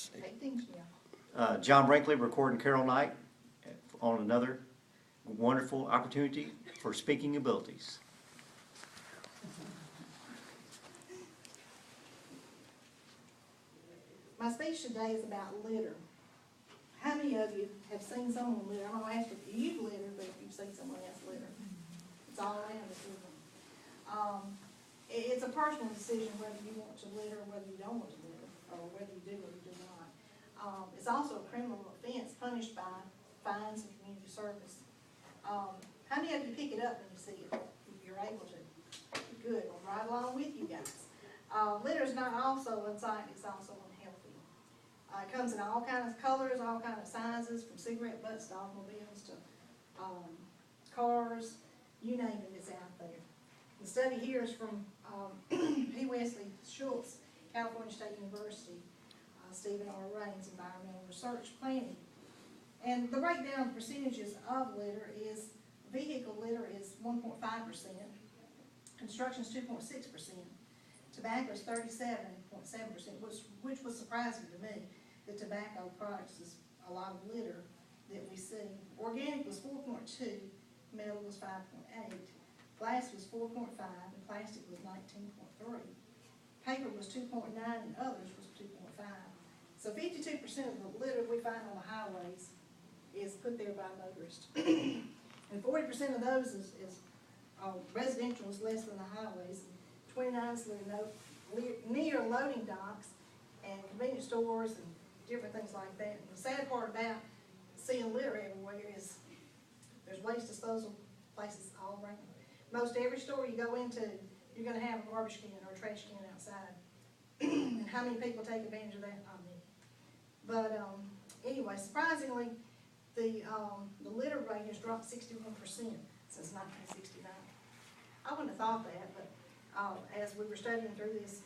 18, John Brinkley recording Carol Knight on another wonderful opportunity for speaking abilities. My speech today is about litter. How many of you have seen someone litter? I'm going to ask if you've littered, but if you've seen someone else litter. It's all around us, isn't it? It's a personal decision whether you want to litter or whether you don't want to litter, or whether you do or you do not. It's also a criminal offense punished by fines and community service. How many of you pick it up when you see it, if you're able to? Good, well, right along with you guys. Litter is not also unsightly, it's also unhealthy. It comes in all kinds of colors, all kinds of sizes, from cigarette butts to automobiles to cars, you name it, it's out there. The study here is from P. Wesley Schultz, California State University, Stephen R. Raines, Environmental Research Planning. And the breakdown percentages of litter is, vehicle litter is 1.5%, construction is 2.6%, tobacco is 37.7%, which was surprising to me, that tobacco products is a lot of litter that we see. Organic was 4.2, metal was 5.8, glass was 4.5, and plastic was 19.3. Paper was 2.9, and others was 2.5. So 52% of the litter we find on the highways is put there by motorists. And 40% of those is residential is less than the highways. 29 is near loading docks and convenience stores and different things like that. And the sad part about seeing litter everywhere is there's waste disposal places all around. Most every store you go into, you're going to have a garbage can or a trash can outside. And how many people take advantage of that? Not many. But anyway, surprisingly, the litter rate has dropped 61% since 1969. I wouldn't have thought that, but as we were studying through this,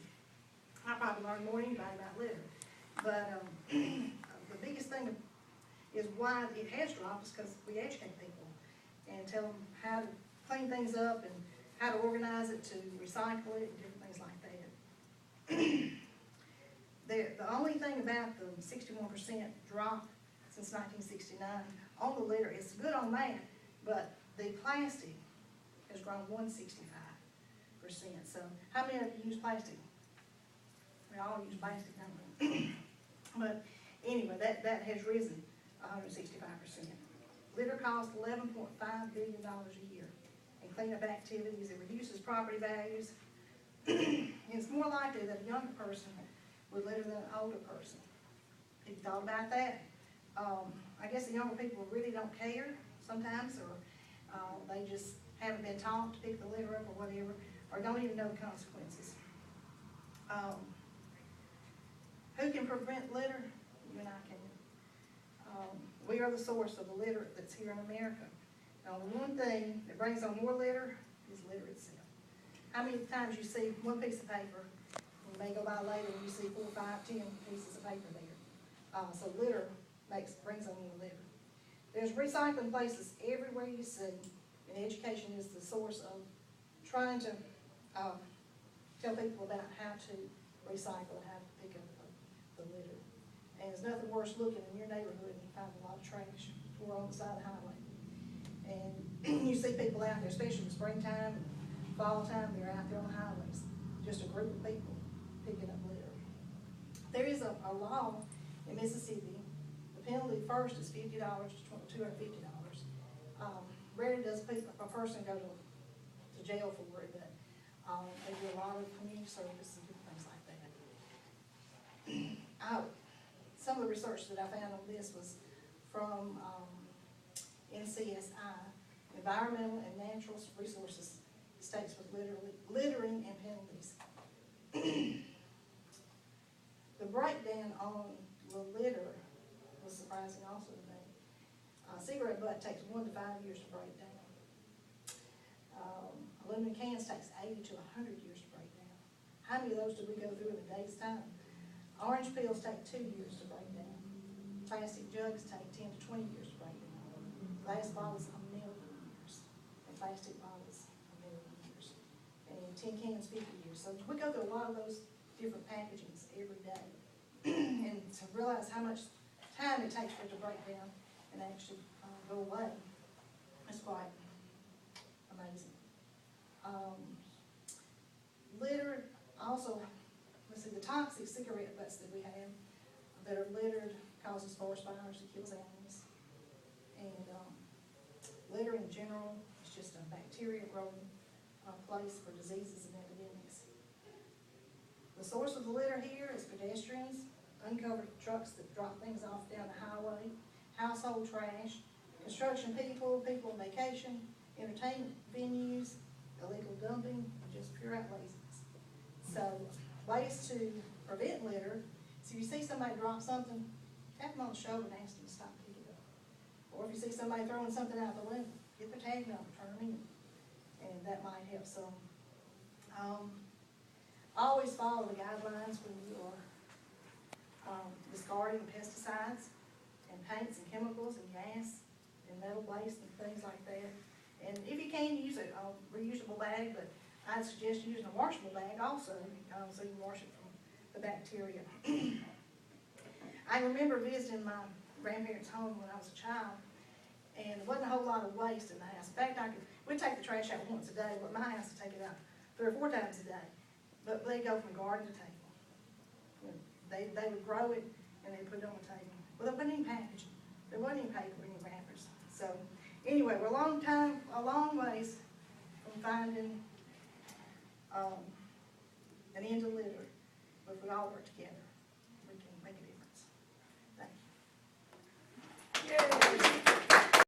I probably learned more than anybody about litter. But the biggest thing is why it has dropped is because we educate people and tell them how to clean things up and how to organize it, to recycle it, and different things like that. The only thing about the 61% drop since 1969 on the litter, it's good on that, but the plastic has grown 165%. So how many of you use plastic? We all use plastic, don't we? But anyway, that has risen 165%. Litter costs $11.5 billion a year. And cleanup activities, it reduces property values. And it's more likely that a younger person would litter than an older person. Have you thought about that? I guess the younger people really don't care sometimes, or they just haven't been taught to pick the litter up or whatever, or don't even know the consequences. Who can prevent litter? You and I can. We are the source of the litter that's here in America. Now, the one thing that brings on more litter is litter itself. How many times you see one piece of paper, you may go by later and you see 4, 5, 10 pieces of paper there. So litter brings on more litter. There's recycling places everywhere you see, and education is the source of trying to tell people about how to recycle and how to pick up the litter. And there's nothing worse looking in your neighborhood and you find a lot of trash or on the side of the highway. And you see people out there, especially in springtime and fall time, they're out there on the highways. Just a group of people picking up litter. There is a law in Mississippi. The penalty first is $50 to $250. Rarely does a person go to jail for it, but they do a lot of community service and different things like that. Some of the research that I found on this was from NCSI, Environmental and Natural Resources, states with littering and penalties. The breakdown on the litter was surprising also to me. Cigarette butt takes 1 to 5 years to break down. Aluminum cans takes 80 to 100 years to break down. How many of those do we go through in a day's time? Orange peels take 2 years to break down. Plastic jugs take 10 to 20 years to break down. Glass bottles, 1,000,000 years. And plastic bottles, 1,000,000 years. And tin cans, 50 years. So we go through a lot of those different packagings every day. And to realize how much time it takes for it to break down and actually go away. It's quite amazing. Litter, also, let's see, the toxic cigarette butts that we have that are littered causes forest fires, it kills animals. And litter in general is just a bacteria-growing place for diseases and epidemics. The source of the litter here is pedestrians, uncovered trucks that drop things off down the highway, household trash, construction people, people on vacation, entertainment venues, illegal dumping, and just pure out laziness. So, ways to prevent litter, so if you see somebody drop something, tap them on the shoulder and ask them to stop and pick it up. Or if you see somebody throwing something out the window, get their tag number, turn them in, and that might help some. Always follow the guidelines when you are discarding pesticides and paints and chemicals and gas and metal waste and things like that. And if you can, use a reusable bag, but I'd suggest using a washable bag also, so you can wash it from the bacteria. I remember visiting my grandparents' home when I was a child, and there wasn't a whole lot of waste in the house. In fact, we'd take the trash out once a day, but my house would take it out 3 or 4 times a day. But they'd go from garden to table. They would grow it and they'd put it on the table. Well, they wasn't any packaging. There wasn't any paper, any wrappers. So anyway, we're a long ways from finding an end to litter. But if we all work together, we can make a difference. Thank you. Yay!